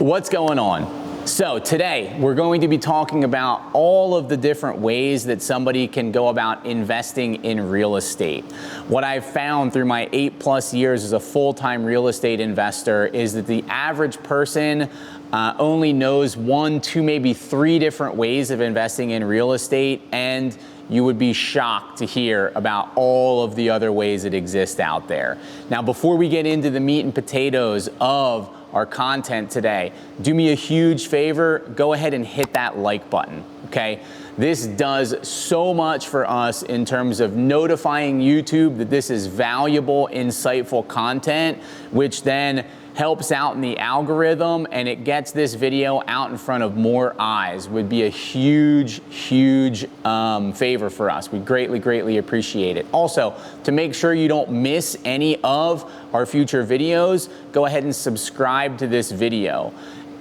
What's going on? So today we're going to be talking about all of the different ways that somebody can go about investing in real estate. What I've found through my 8+ years as a full-time real estate investor is that the average person only knows 1, 2, maybe 3 different ways of investing in real estate, and you would be shocked to hear about all of the other ways that exist out there. Now, before we get into the meat and potatoes of our content today, do me a huge favor, go ahead and hit that like button, okay? This does so much for us in terms of notifying YouTube that this is valuable, insightful content, which then helps out in the algorithm and it gets this video out in front of more eyes. Would be a huge favor for us. We greatly appreciate it. Also, to make sure you don't miss any of our future videos, go ahead and subscribe to this video.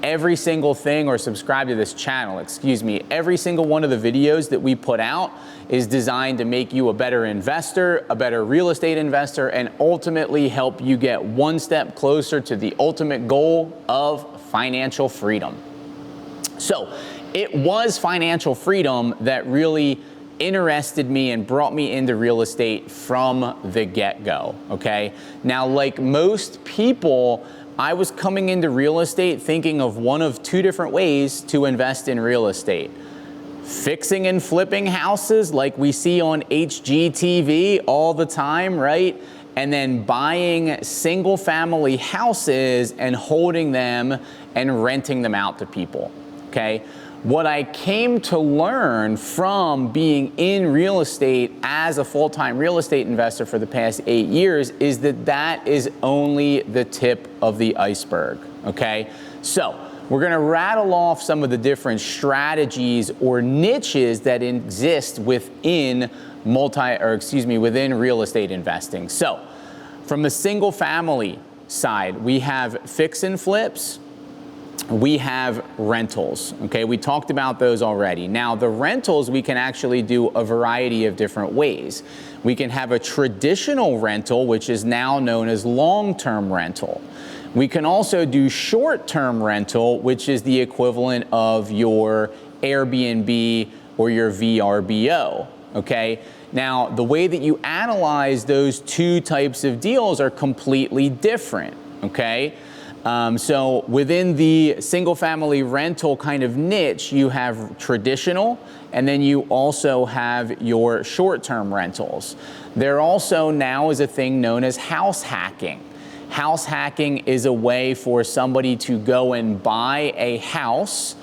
Every single thing, or subscribe to this channel, excuse me, every single one of the videos that we put out is designed to make you a better investor, a better real estate investor, and ultimately help you get one step closer to the ultimate goal of financial freedom. So it was financial freedom that really interested me and brought me into real estate from the get-go, okay? Now, like most people, I was coming into real estate thinking of one of 2 different ways to invest in real estate. Fixing and flipping houses like we see on HGTV all the time, right? And then buying single family houses and holding them and renting them out to people, okay? What I came to learn from being in real estate as a full-time real estate investor for the past 8 years is that that is only the tip of the iceberg, okay? So we're gonna rattle off some of the different strategies or niches that exist within within real estate investing. So from the single family side, we have fix and flips, we have rentals, okay? We talked about those already. Now, the rentals, we can actually do a variety of different ways. We can have a traditional rental, which is now known as long-term rental. We can also do short-term rental, which is the equivalent of your Airbnb or your VRBO, okay? Now, the way that you analyze those 2 types of deals are completely different, okay? So within the single family rental kind of niche, you have traditional, and then you also have your short-term rentals. There also now is a thing known as house hacking. House hacking is a way for somebody to go and buy a house,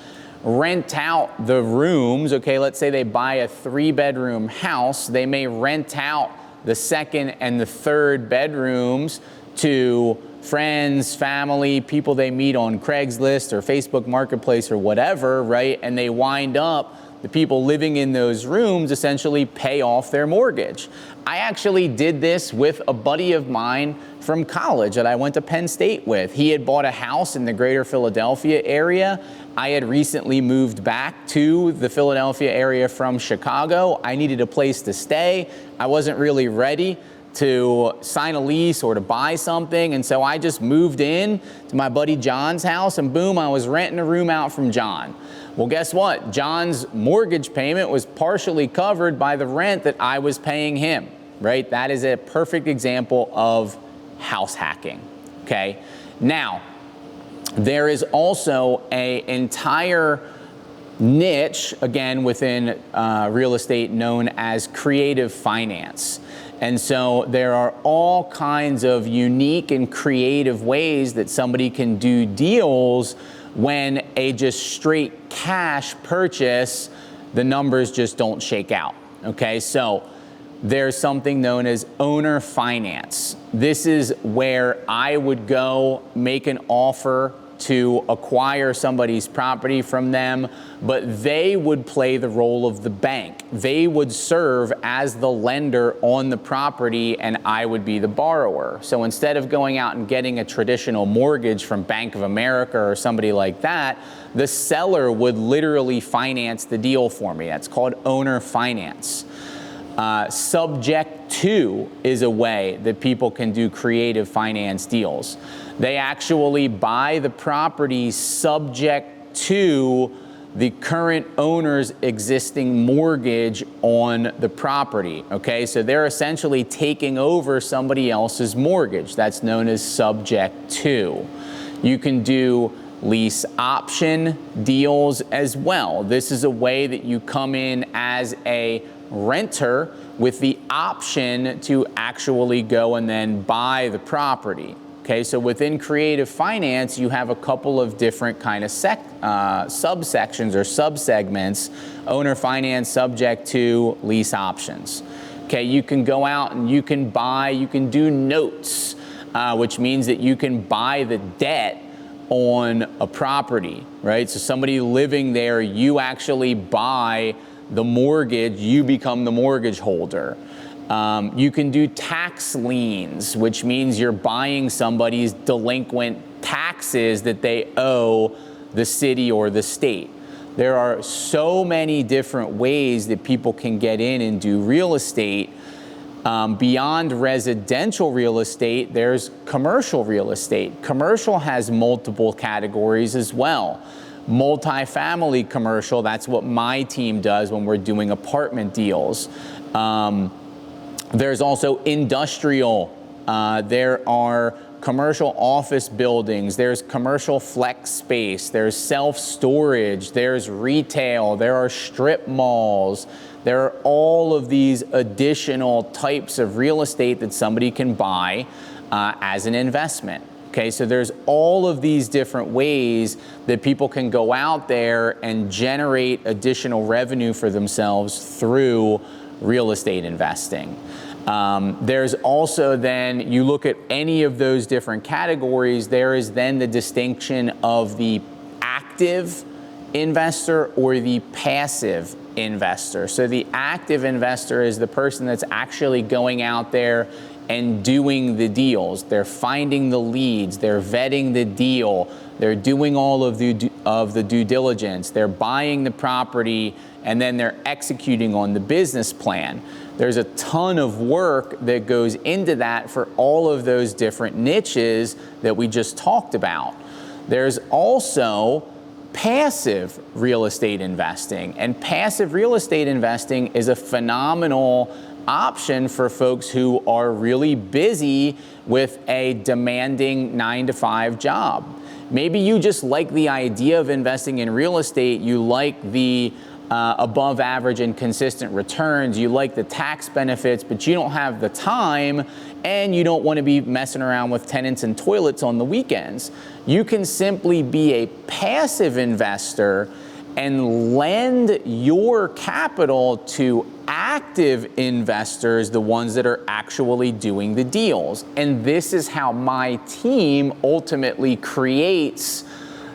rent out the rooms, okay? Let's say they buy a 3-bedroom house. They may rent out the 2nd and the 3rd bedrooms to friends, family, people they meet on Craigslist or Facebook Marketplace or whatever, right? And they wind up, the people living in those rooms essentially pay off their mortgage. I actually did this with a buddy of mine from college that I went to Penn State with. He had bought a house in the greater Philadelphia area. I had recently moved back to the Philadelphia area from Chicago. I needed a place to stay. I wasn't really ready to sign a lease or to buy something, and so I just moved in to my buddy John's house, and boom, I was renting a room out from John. Well, guess what? John's mortgage payment was partially covered by the rent that I was paying him, right? That is a perfect example of house hacking, okay? Now, there is also an entire niche, again, within real estate known as creative finance. And so there are all kinds of unique and creative ways that somebody can do deals when a just straight cash purchase, the numbers just don't shake out, okay? So there's something known as owner finance. This is where I would go make an offer to acquire somebody's property from them, but they would play the role of the bank. They would serve as the lender on the property and I would be the borrower. So instead of going out and getting a traditional mortgage from Bank of America or somebody like that, the seller would literally finance the deal for me. That's called owner finance. Subject to is a way that people can do creative finance deals. They actually buy the property subject to the current owner's existing mortgage on the property. Okay, so they're essentially taking over somebody else's mortgage. That's known as subject to. You can do lease option deals as well. This is a way that you come in as a renter with the option to actually go and then buy the property. Okay, so within creative finance, you have a couple of different kind of subsections or subsegments: owner finance, subject to, lease options. Okay, you can go out and you can do notes, which means that you can buy the debt on a property, right? So somebody living there, you actually buy the mortgage, you become the mortgage holder. You can do tax liens, which means you're buying somebody's delinquent taxes that they owe the city or the state. There are so many different ways that people can get in and do real estate. Beyond residential real estate, there's commercial real estate. Commercial has multiple categories as well. Multifamily commercial, that's what my team does when we're doing apartment deals. There's also industrial. There are commercial office buildings. There's commercial flex space. There's self-storage. There's retail. There are strip malls. There are all of these additional types of real estate that somebody can buy as an investment. Okay, so there's all of these different ways that people can go out there and generate additional revenue for themselves through real estate investing. There's also then, you look at any of those different categories, there is then the distinction of the active investor or the passive investor. So the active investor is the person that's actually going out there and doing the deals. They're finding the leads, they're vetting the deal, they're doing all of the due diligence, they're buying the property, and then they're executing on the business plan. There's a ton of work that goes into that for all of those different niches that we just talked about. There's also passive real estate investing, and passive real estate investing is a phenomenal option for folks who are really busy with a demanding 9-to-5 job. Maybe you just like the idea of investing in real estate, you like the above average and consistent returns, you like the tax benefits, but you don't have the time and you don't want to be messing around with tenants and toilets on the weekends. You can simply be a passive investor and lend your capital to active investors, the ones that are actually doing the deals. And this is how my team ultimately creates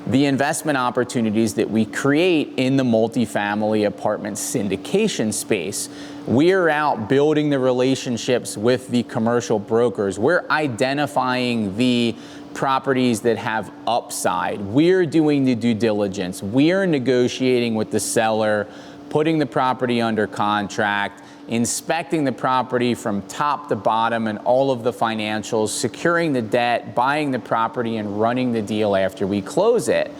the investment opportunities that we create in the multifamily apartment syndication space. We're out building the relationships with the commercial brokers. We're identifying the properties that have upside. We're doing the due diligence. We're negotiating with the seller, putting the property under contract, inspecting the property from top to bottom and all of the financials, securing the debt, buying the property, and running the deal after we close it.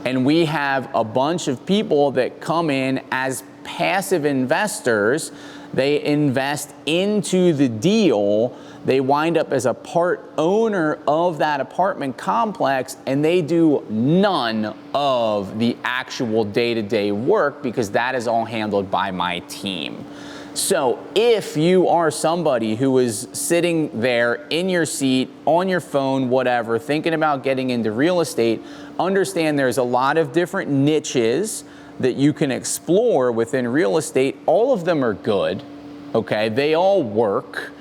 And we have a bunch of people that come in as passive investors. They invest into the deal. They wind up as a part owner of that apartment complex, and they do none of the actual day-to-day work because that is all handled by my team. So if you are somebody who is sitting there in your seat, on your phone, whatever, thinking about getting into real estate, understand there's a lot of different niches that you can explore within real estate. All of them are good, okay? They all work.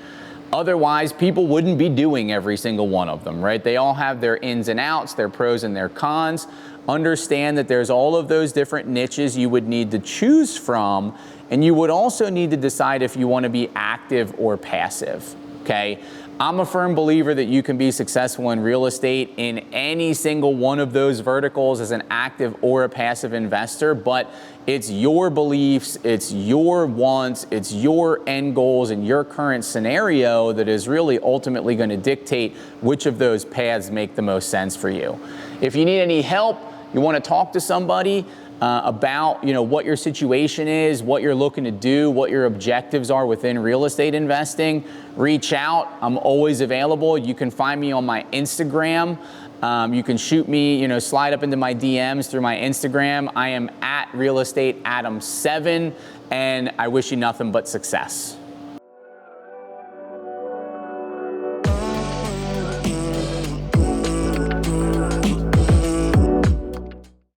Otherwise, people wouldn't be doing every single one of them, right? They all have their ins and outs, their pros and their cons. Understand that there's all of those different niches you would need to choose from, and you would also need to decide if you want to be active or passive, okay? I'm a firm believer that you can be successful in real estate in any single one of those verticals as an active or a passive investor, but it's your beliefs, it's your wants, it's your end goals and your current scenario that is really ultimately going to dictate which of those paths make the most sense for you. If you need any help, you want to talk to somebody about what your situation is, what you're looking to do, what your objectives are within real estate investing, reach out. I'm always available. You can find me on my Instagram. You can shoot me, slide up into my DMs through my Instagram. I am at realestateadam7, and I wish you nothing but success.